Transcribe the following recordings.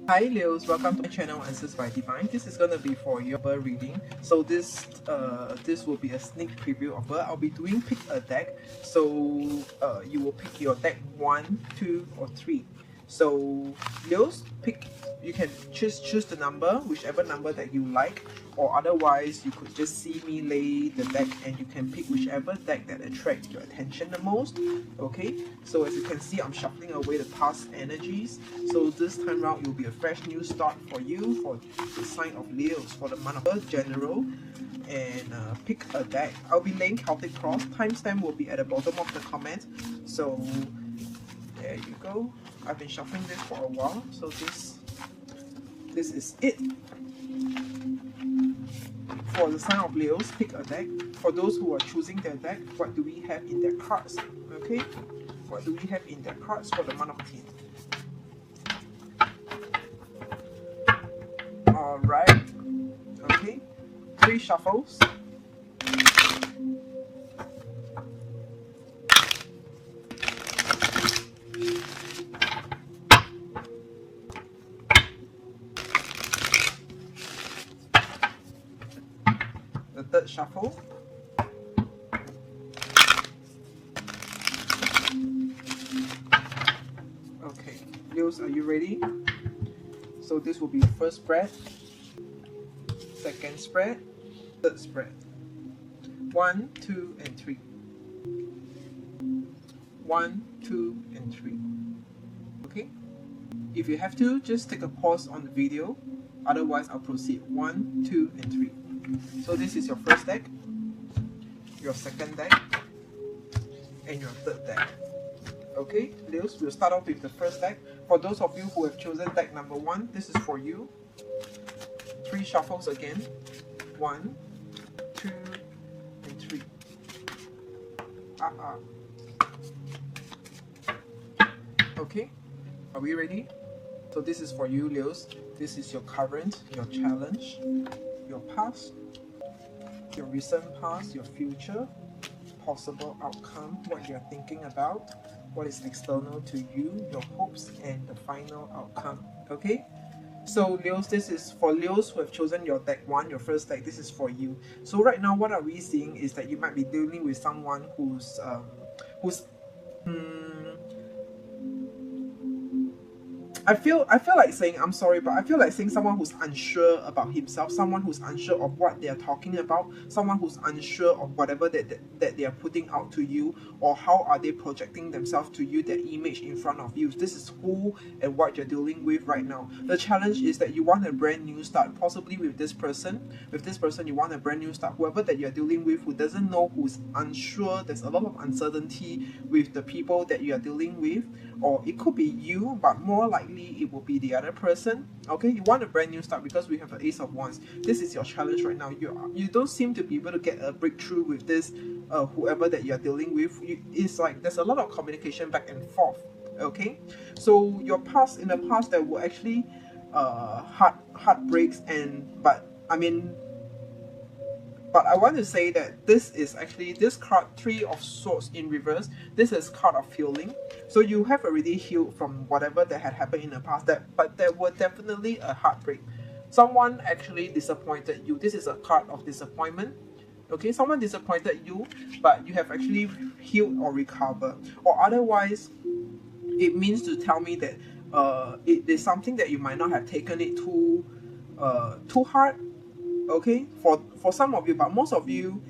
Hi Leos, welcome to my channel Answers by Divine. This is gonna be for your birth reading. So this will be a sneak preview of birth. I'll be doing pick a deck. So you will pick your deck 1, 2, or 3. So Leos, you can choose the number, whichever number that you like, or otherwise you could just see me lay the deck and you can pick whichever deck that attracts your attention the most. Okay, so as you can see, I'm shuffling away the past energies. So this time round, it will be a fresh new start for you, for the sign of Leos, for the month of General. And pick a deck. I'll be laying Celtic Cross. Timestamp will be at the bottom of the comment. So there you go. I've been shuffling this for a while, so this is it. For the sign of Leos, pick a deck. For those who are choosing their deck, what do we have in their cards? Okay, what do we have in their cards for the month of Teen? Alright, okay, 3 shuffles. The 3rd shuffle. Okay, Leos, are you ready? So this will be first spread, second spread, third spread. 1, 2, and 3. 1, 2, and 3. Okay? If you have to, just take a pause on the video. Otherwise, I'll proceed. 1, 2, and 3. So this is your first deck, your second deck, and your third deck. Okay, Leos, we'll start off with the first deck. For those of you who have chosen deck number 1, this is for you. 3 shuffles again. 1, 2, and 3. Okay, are we ready? So this is for you, Leos. This is your current, your challenge, your past, your recent past, your future, possible outcome, what you're thinking about, what is external to you, your hopes, and the final outcome. Okay? So Leos, this is for Leos who have chosen your deck 1, your first deck. This is for you. So right now, what are we seeing is that you might be dealing with someone who's I feel like saying, I'm sorry, but I feel like saying someone who's unsure about himself, someone who's unsure of what they are talking about, someone who's unsure of whatever that they are putting out to you, or how are they projecting themselves to you, their image in front of you. This is who and what you're dealing with right now. The challenge is that you want a brand new start, possibly with this person. With this person, you want a brand new start. Whoever that you're dealing with, who doesn't know, who's unsure, there's a lot of uncertainty with the people that you are dealing with, or it could be you, but more likely it will be the other person. Okay, you want a brand new start because we have an Ace of Wands. This is your challenge right now. You don't seem to be able to get a breakthrough with this whoever that you're dealing with. It's like there's a lot of communication back and forth. Okay, so your past, in the past, there were actually heartbreaks, but I want to say that this is actually, this card 3 of Swords in reverse, this is card of healing. So you have already healed from whatever that had happened in the past, but there were definitely a heartbreak. Someone actually disappointed you. This is a card of disappointment. Okay, someone disappointed you, but you have actually healed or recovered. Or otherwise, it means to tell me that it is something that you might not have taken it too hard. Okay, for some of you, but most of you,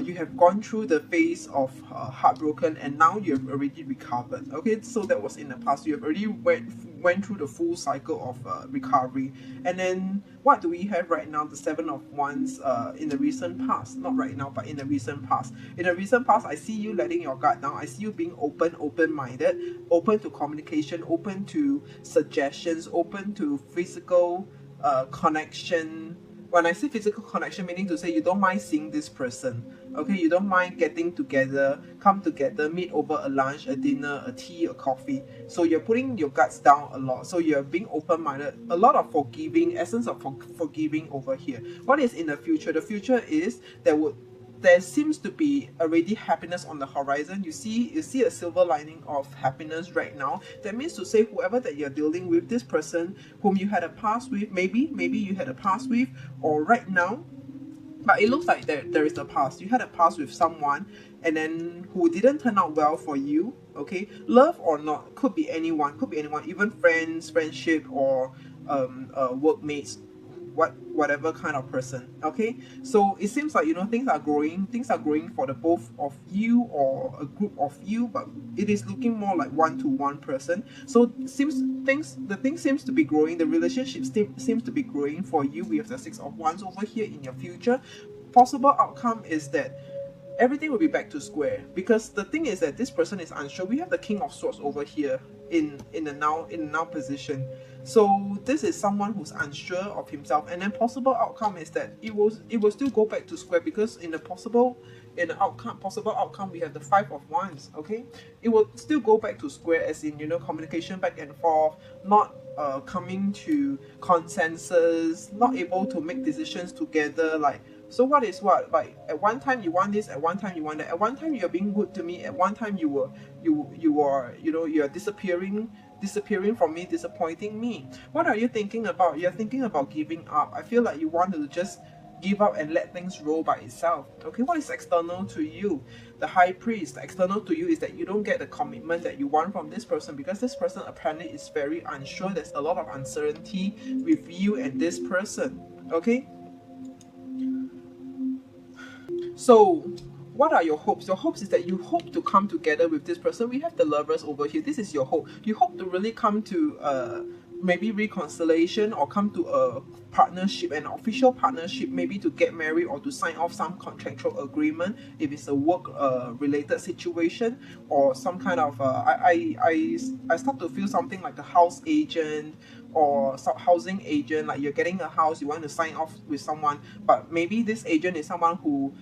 you have gone through the phase of heartbroken, and now you have already recovered. Okay, so that was in the past. You have already went through the full cycle of recovery. And then what do we have right now? The 7 of Wands in the recent past. Not right now, but in the recent past. In the recent past, I see you letting your guard down. I see you being open-minded, open to communication, open to suggestions, open to physical connection. When I say physical connection, meaning to say you don't mind seeing this person. Okay, you don't mind getting together, come together, meet over a lunch, a dinner, a tea, a coffee. So you're putting your guts down a lot. So you're being open-minded. A lot of forgiving, essence of forgiving over here. What is in the future? The future is there there seems to be already happiness on the horizon. You see a silver lining of happiness right now. That means to say whoever that you're dealing with, this person whom you had a past with, maybe you had a past with, or right now, but it looks like there is a past. You had a past with someone and then who didn't turn out well for you, okay? Love or not, could be anyone, even friends, friendship, or workmates, whatever kind of person, okay? So it seems like, you know, things are growing for the both of you or a group of you, but it is looking more like one-to-one person. So the thing seems to be growing, the relationship seems to be growing for you. We have the Six of Wands over here in your future. Possible outcome is that everything will be back to square, because the thing is that this person is unsure. We have the King of Swords over here in the now position. So this is someone who's unsure of himself, and then possible outcome is that it will still go back to square, because in the possible outcome we have the Five of Wands, okay? It will still go back to square, as in, you know, communication back and forth, not coming to consensus, not able to make decisions together. Like, so what is what? Like, at one time you want this, at one time you want that, at one time you're being good to me, at one time you are, you know, you're disappearing from me, disappointing me. What are you thinking about? You're thinking about giving up. I feel like you want to just give up and let things roll by itself. Okay, what is external to you? The High Priest. The external to you is that you don't get the commitment that you want from this person, because this person apparently is very unsure. There's a lot of uncertainty with you and this person. Okay, so what are your hopes? Your hopes is that you hope to come together with this person. We have the Lovers over here. This is your hope. You hope to really come to maybe reconciliation, or come to a partnership, an official partnership, maybe to get married or to sign off some contractual agreement if it's a work related situation, or some kind of I start to feel something like a house agent or housing agent. Like, you're getting a house, you want to sign off with someone, but maybe this agent is someone who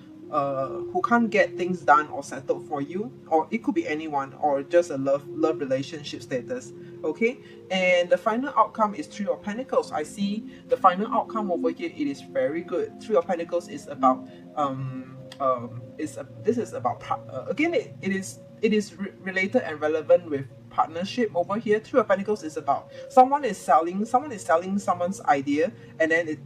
can't get things done or settled for you, or it could be anyone, or just a love relationship status. Okay, and the final outcome is Three of Pentacles. I see the final outcome over here. It is very good. Three of Pentacles is about this is about again, it is related and relevant with partnership over here. Three of Pentacles is about someone is selling someone's idea, and then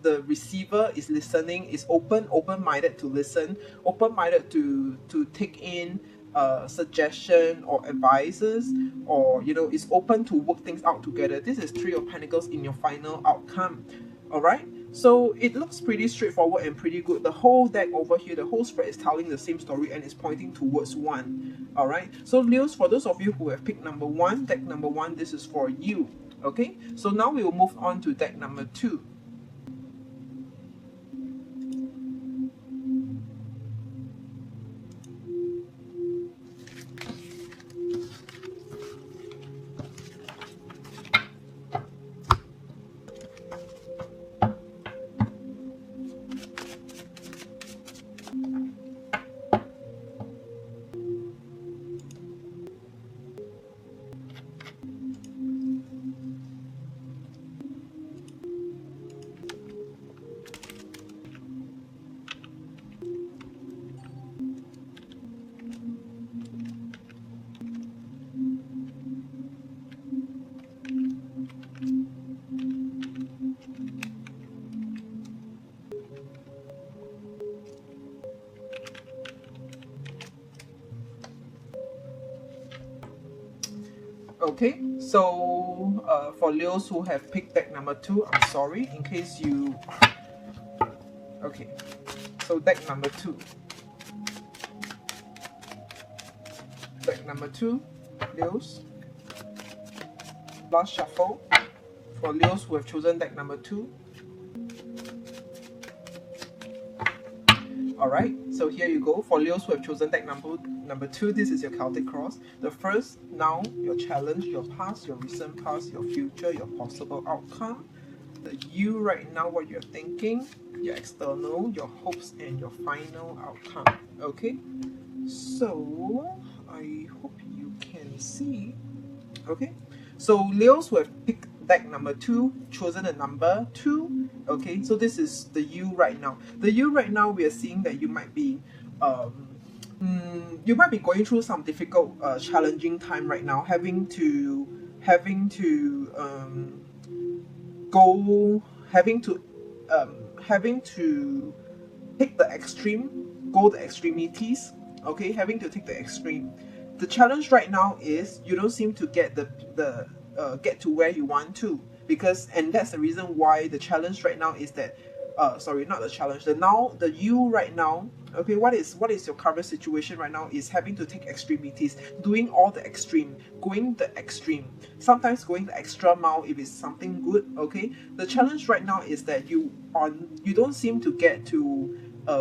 the receiver is listening, is open-minded to listen, open-minded to take in suggestion or advices, or, you know, is open to work things out together. This is Three of Pentacles in your final outcome. All right, so it looks pretty straightforward and pretty good. The whole deck over here, the whole spread is telling the same story and is pointing towards one. All right, so Leos, for those of you who have picked number one, deck number one, this is for you. Okay, so now we will move on to deck number two. Okay, so for Leos who have picked deck number two, I'm sorry, in case you... Okay, so deck number two. Deck number two, Leos. Last shuffle for Leos who have chosen deck number two. Alright, so here you go. For Leos who have chosen deck number two, this is your Celtic Cross. The first, now, your challenge, your past, your recent past, your future, your possible outcome. The you right now, what you're thinking, your external, your hopes, and your final outcome. Okay, so I hope you can see. Okay, so Leos who have picked deck number two, chosen a number two, Okay, so this is the you right now. The you right now, we are seeing that you might be going through some difficult challenging time right now, having to go having to take the extreme, go the extremities. Okay, having to take the extreme. The challenge right now is you don't seem to get get to where you want to, because, and that's the reason why the challenge right now is that sorry, not the challenge, the you right now. Okay, what is your current situation right now is having to take extremities, doing all the extreme, going the extreme, sometimes going the extra mile if it's something good. Okay, the challenge right now is that you don't seem to get to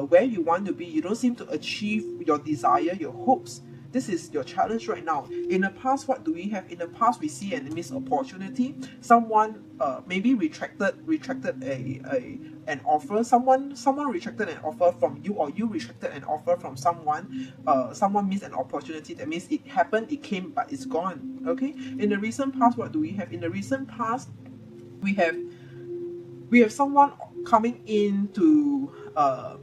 where you want to be. You don't seem to achieve your desire, your hopes. This is your challenge right now. In the past, what do we have? In the past, we see an missed opportunity. Someone maybe retracted an offer. Someone retracted an offer from you, or you retracted an offer from someone. Someone missed an opportunity. That means it happened, it came, but it's gone. Okay. In the recent past, what do we have? In the recent past, we have someone coming in to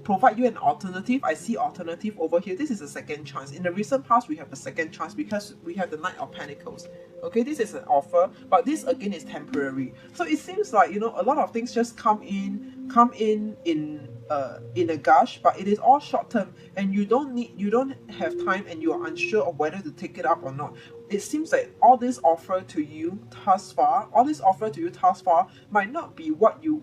provide you an alternative. I see alternative over here. This is a second chance. In the recent past, we have a second chance because we have the Knight of Pentacles. Okay, this is an offer, but this again is temporary. So it seems like, you know, a lot of things just come in a gush, but it is all short term, and you don't have time, and you are unsure of whether to take it up or not. It seems like all this offer to you thus far might not be what you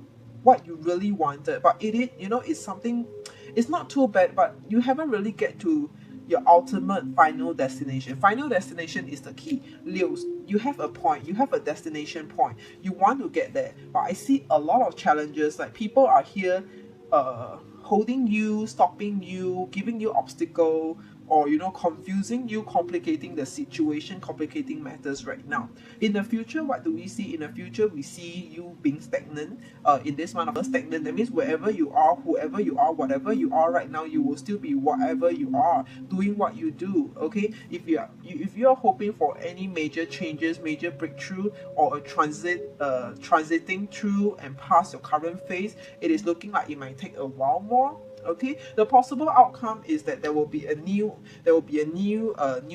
really wanted, but it's something. It's not too bad, but you haven't really get to your ultimate final destination. Final destination is the key. Leos, you have a point, you have a destination point, you want to get there, but I see a lot of challenges. Like, people are here holding you, stopping you, giving you obstacle, or confusing you, complicating the situation, complicating matters right now. In the future, what do we see? In the future, we see you being stagnant. In this month of stagnant, that means wherever you are, whoever you are, whatever you are right now, you will still be whatever you are, doing what you do. Okay, if you are hoping for any major changes, major breakthrough, or a transiting through and past your current phase, it is looking like it might take a while more. Okay, the possible outcome is that there will be a new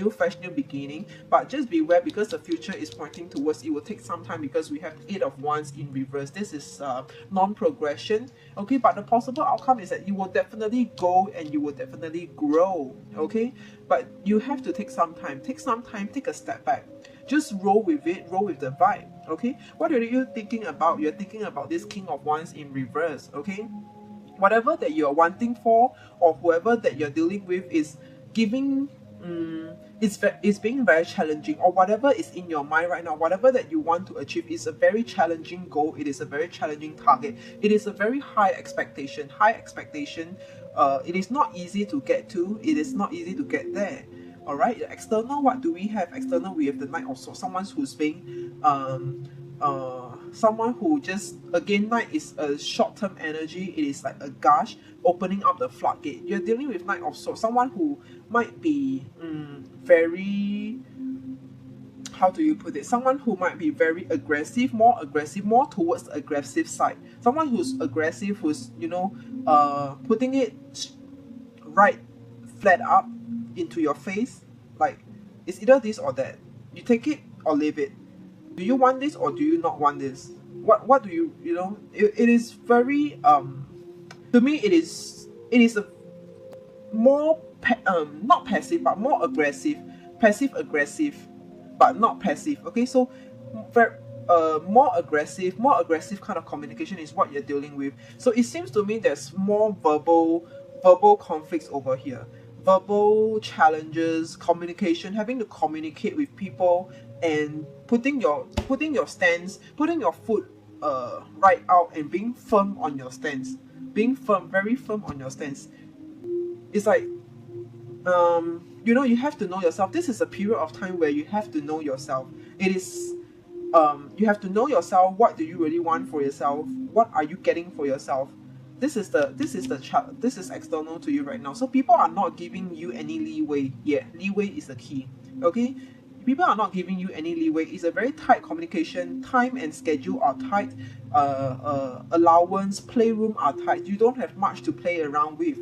fresh new beginning, but just beware, because the future is pointing towards it will take some time, because we have 8 of Wands in reverse. This is non-progression. Okay, but the possible outcome is that you will definitely go and you will definitely grow. Okay, but you have to take some time, take a step back. Just roll with it, roll with the vibe. Okay, what are you thinking about? You're thinking about this King of Wands in reverse. Okay, whatever that you're wanting for, or whoever that you're dealing with is giving, it's being very challenging, or whatever is in your mind right now, whatever that you want to achieve is a very challenging goal. It is a very challenging target. It is a very high expectation. It is not easy to get to. It is not easy to get there. All right. External, what do we have? External, we have the Knight of Swords. Someone who's being someone who just, again, Knight is a short-term energy. It is like a gush opening up the floodgate. You're dealing with Knight of Swords, someone who might be very, how do you put it, someone who might be very aggressive, more towards the aggressive side. Someone who's aggressive, who's putting it right flat up into your face. Like, it's either this or that. You take it or leave it. Do you want this or do you not want this? What do you it is very to me it is a more not passive but more aggressive, passive aggressive but not passive. Okay, so very more aggressive kind of communication is what you're dealing with. So it seems to me there's more verbal conflicts over here, verbal challenges, communication, having to communicate with people, and putting your stance, putting your foot right out, and being firm on your stance, very firm on your stance. It's like you have to know yourself. This is a period of time where you have to know yourself. It is you have to know yourself. What do you really want for yourself? What are you getting for yourself? This is external to you right now. So people are not giving you any leeway. Yeah, leeway is the key. Okay, people are not giving you any leeway. It's a very tight communication. Time and schedule are tight. Allowance, playroom are tight. You don't have much to play around with.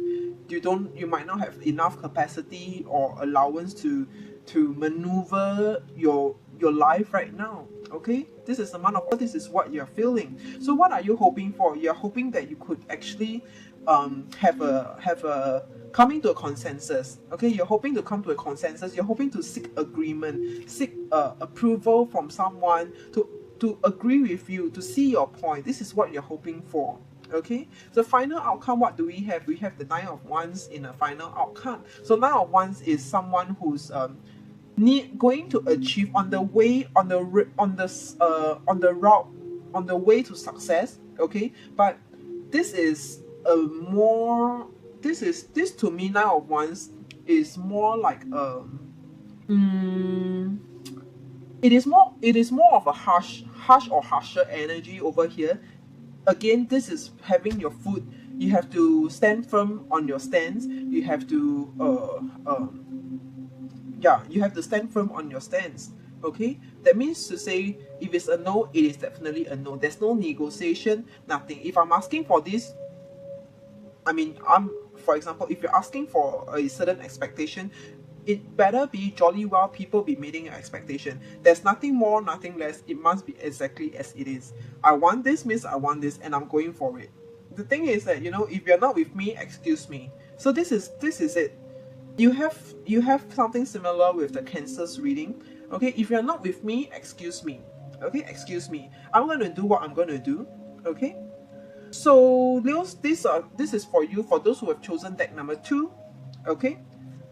You might not have enough capacity or allowance to maneuver your life right now. Okay, this is the month of, this is what you're feeling. So what are you hoping for? You're hoping that you could actually have a coming to a consensus. Okay, you're hoping to come to a consensus. You're hoping to seek agreement, seek approval from someone to agree with you, to see your point. This is what you're hoping for. Okay, so final outcome, what do we have? We have the Nine of Wands in a final outcome. So Nine of Wands is someone who's going to achieve on the way, on the route, on the way to success. Okay, but this is a more, this to me, Nine of Wands is more like it is more of a harsh or harsher energy over here. Again, this is having your foot. You have to stand firm on your stance. You have to you have to stand firm on your stance. Okay, that means to say, if it's a no, it is definitely a no. There's no negotiation, nothing. If I'm asking for this, for example, if you're asking for a certain expectation, it better be jolly well people be meeting your expectation. There's nothing more, nothing less. It must be exactly as it is. I want this means I want this, and I'm going for it. The thing is that, if you're not with me, excuse me. So this is it. You have something similar with the Cancer's reading. Okay, if you're not with me, excuse me. Okay, excuse me. I'm going to do what I'm going to do. Okay. So Leos, this is for you, for those who have chosen deck number 2. Okay.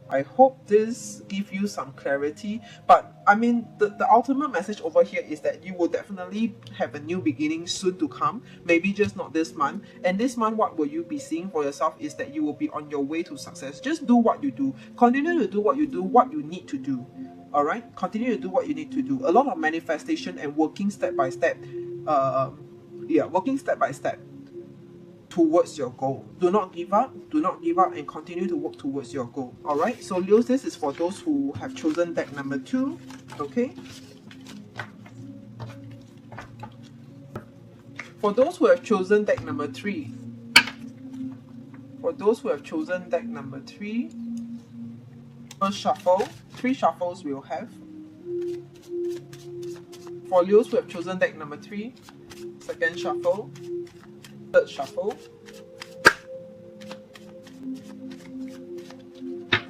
I hope this gives you some clarity. But the ultimate message over here is that you will definitely have a new beginning soon to come. Maybe just not this month. And this month, what will you be seeing for yourself is that you will be on your way to success. Just do what you do. Continue to do what you do, what you need to do. Alright? Continue to do what you need to do. A lot of manifestation and working step by step. Working step by step towards your goal. Do not give up, and continue to work towards your goal. Alright, so Leos, this is for those who have chosen deck number 2. Okay, for those who have chosen deck number 3, first shuffle, 3 shuffles we'll have. For Leos who have chosen deck number 3, second shuffle, third shuffle.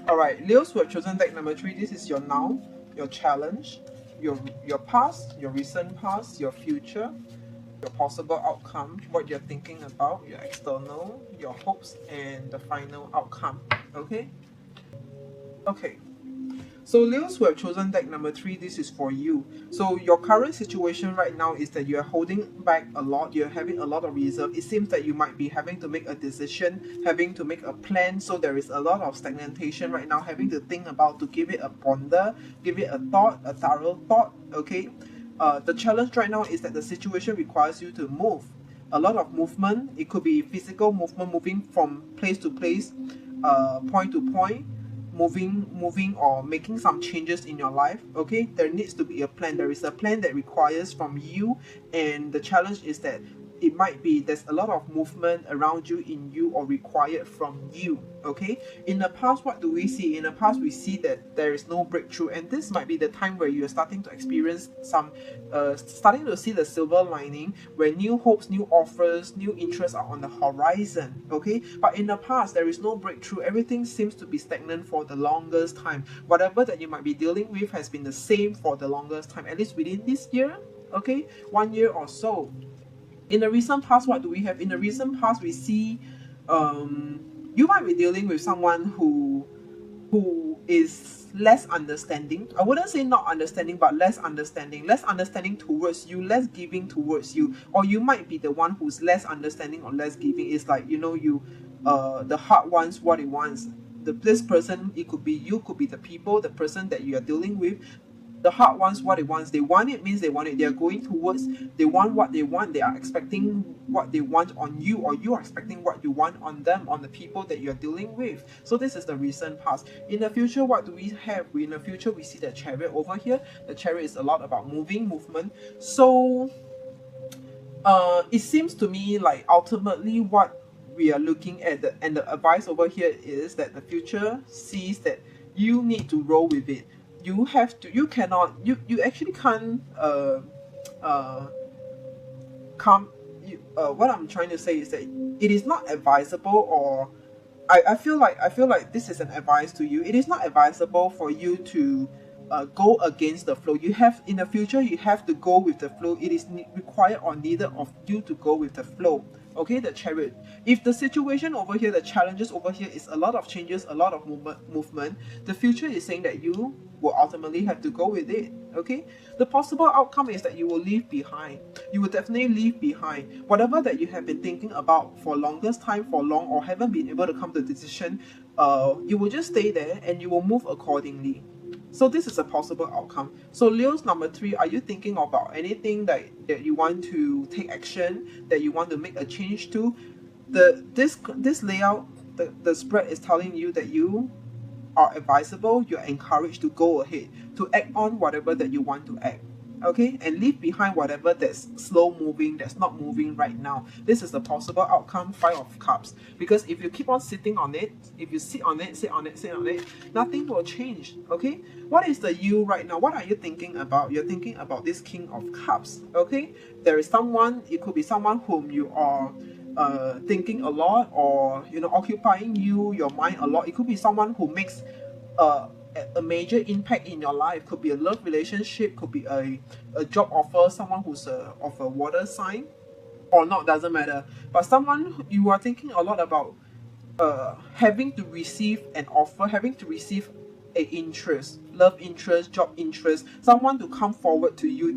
Alright, Leos who have chosen deck number 3, this is your now, your challenge, your past, your recent past, your future, your possible outcome, what you're thinking about, your external, your hopes, and the final outcome. Okay? Okay. So Leos who have chosen deck number 3, this is for you. So your current situation right now is that you're holding back a lot. You're having a lot of reserve. It seems that you might be having to make a decision, having to make a plan. So there is a lot of stagnation right now, having to think about, to give it a ponder, give it a thought, a thorough thought. Okay. The challenge right now is that the situation requires you to move. A lot of movement. It could be physical movement, moving from place to place, point to point. Moving or making some changes in your life. Okay, there needs to be a plan. There is a plan that requires from you, and the challenge is that it might be there's a lot of movement around you, in you, or required from you. Okay, in the past, what do we see? In the past, we see that there is no breakthrough, and this might be the time where you're starting to experience some starting to see the silver lining, where new hopes, new offers, new interests are on the horizon. Okay, but in the past, there is no breakthrough. Everything seems to be stagnant for the longest time. Whatever that you might be dealing with has been the same for the longest time, at least within this year. Okay, 1 year or so. In the recent past, what do we have? In the recent past, we see you might be dealing with someone who is less understanding. I wouldn't say not understanding, but less understanding towards you, less giving towards you. Or you might be the one who's less understanding or less giving. It's like, the heart wants what it wants. This person, it could be you, could be the people, the person that you are dealing with. The heart wants what it wants. They want it means they want it. They are going towards, they want what they want. They are expecting what they want on you, or you are expecting what you want on them, on the people that you're dealing with. So this is the recent past. In the future, what do we have? In the future, we see the Chariot over here. The Chariot is a lot about movement. So it seems to me like ultimately what we are looking at, and the advice over here is that the future sees that you need to roll with it. You have to, you cannot, you actually can't what I'm trying to say is that it is not advisable, or I feel like this is an advice to you. It is not advisable for you to go against the flow. You have, in the future, you have to go with the flow. It is required or neither of you to go with the flow. Okay, the Chariot. If the situation over here, the challenges over here is a lot of changes, a lot of movement, the future is saying that you will ultimately have to go with it. Okay, the possible outcome is that you will leave behind. You will definitely leave behind whatever that you have been thinking about for longest time, for long, or haven't been able to come to a decision. You will just stay there and you will move accordingly. So this is a possible outcome. So Leo's number 3, are you thinking about anything that you want to take action, that you want to make a change to? This layout, the spread is telling you that you are advisable, you're encouraged to go ahead, to act on whatever that you want to act. Okay, and leave behind whatever that's slow moving, that's not moving right now. This is the possible outcome, 5 of Cups. Because if you keep on sitting on it, if you sit on it, nothing will change. Okay, what is the you right now? What are you thinking about? You're thinking about this King of Cups. Okay, there is someone, it could be someone whom you are thinking a lot, or occupying your mind a lot. It could be someone who makes a major impact in your life. Could be a love relationship, could be a job offer, someone who's of a water sign or not, doesn't matter, but someone you are thinking a lot about having to receive an offer, having to receive a interest, love interest, job interest, someone to come forward to you.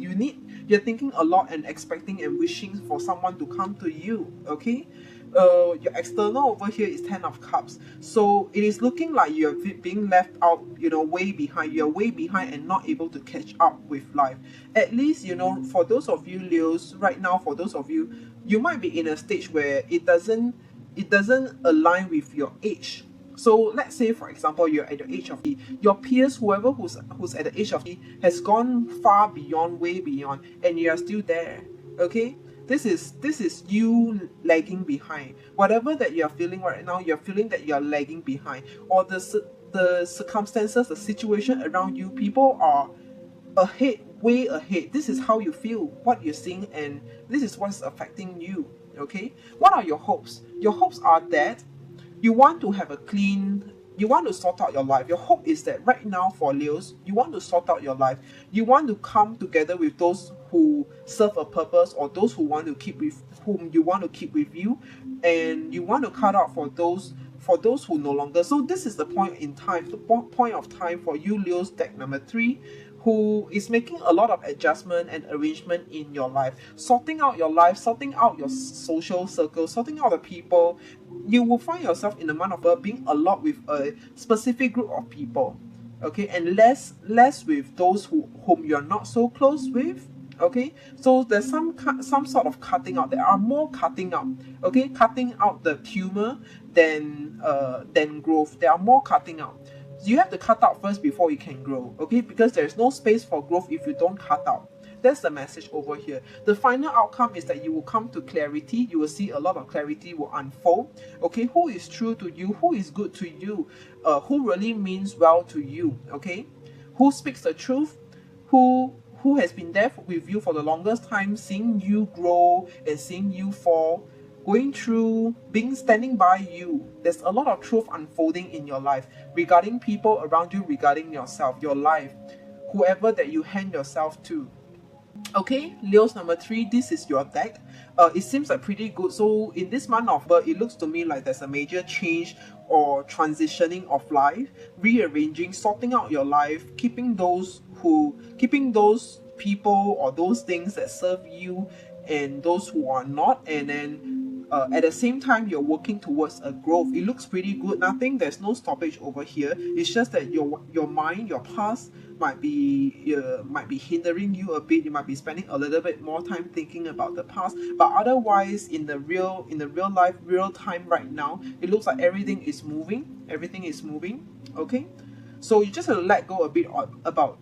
You're thinking a lot and expecting and wishing for someone to come to you. Okay, your external over here is 10 of Cups. So it is looking like you're being left out, way behind. You're way behind and not able to catch up with life. At least, for those of you Leos right now, for those of you, you might be in a stage where it doesn't align with your age. So let's say, for example, you're at the age of E. Your peers, whoever who's at the age of E, has gone far beyond, way beyond, and you are still there. Okay, this is you lagging behind. Whatever that you are feeling right now, you're feeling that you are lagging behind, or the circumstances, the situation around you, people are ahead, way ahead. This is how you feel, what you're seeing, and this is what's affecting you. Okay, what are your hopes? Your hopes are that you want to have you want to sort out your life. Your hope is that right now for Leos, you want to sort out your life. You want to come together with those who serve a purpose, or those who want to keep with, whom you want to keep with you, and you want to cut out for those who no longer. So this is the point in time, the point of time for you Leos deck number 3, who is making a lot of adjustment and arrangement in your life, sorting out your life, sorting out your social circle, sorting out the people. You will find yourself in the month of being a lot with a specific group of people, okay, and less with those whom you're not so close with. Okay, so there's some sort of cutting out. There are more cutting out. Okay, cutting out the tumor than growth. There are more cutting out. You have to cut out first before you can grow. Okay, because there's no space for growth if you don't cut out. That's the message over here. The final outcome is that you will come to clarity. You will see a lot of clarity will unfold. Okay, who is true to you? Who is good to you? Who really means well to you? Okay, who speaks the truth? Who has been there with you for the longest time, seeing you grow and seeing you fall, going through, standing by you. There's a lot of truth unfolding in your life regarding people around you, regarding yourself, your life, whoever that you hand yourself to. Okay, Leos number 3, this is your deck. It seems like pretty good. So in this month of birth, it looks to me like there's a major change or transitioning of life, rearranging, sorting out your life, keeping those people or those things that serve you and those who are not, and then At the same time, you're working towards a growth. It looks pretty good. Nothing, there's no stoppage over here. It's just that your mind, your past might be hindering you a bit. You might be spending a little bit more time thinking about the past. But otherwise, in the real life, real time right now, it looks like everything is moving. Everything is moving. Okay, so you just have to let go a bit about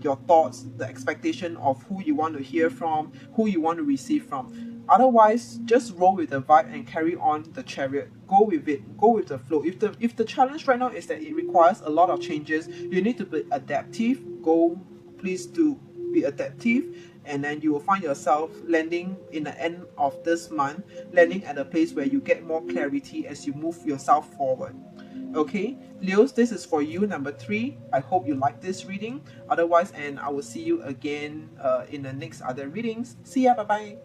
your thoughts, the expectation of who you want to hear from, who you want to receive from. Otherwise, just roll with the vibe and carry on the chariot. Go with it. Go with the flow. If the challenge right now is that it requires a lot of changes, you need to be adaptive. Please do be adaptive, and then you will find yourself landing in the end of this month, landing at a place where you get more clarity as you move yourself forward. Okay, Leos, this is for you, number 3. I hope you like this reading. Otherwise, and I will see you again in the next other readings. See ya, bye bye.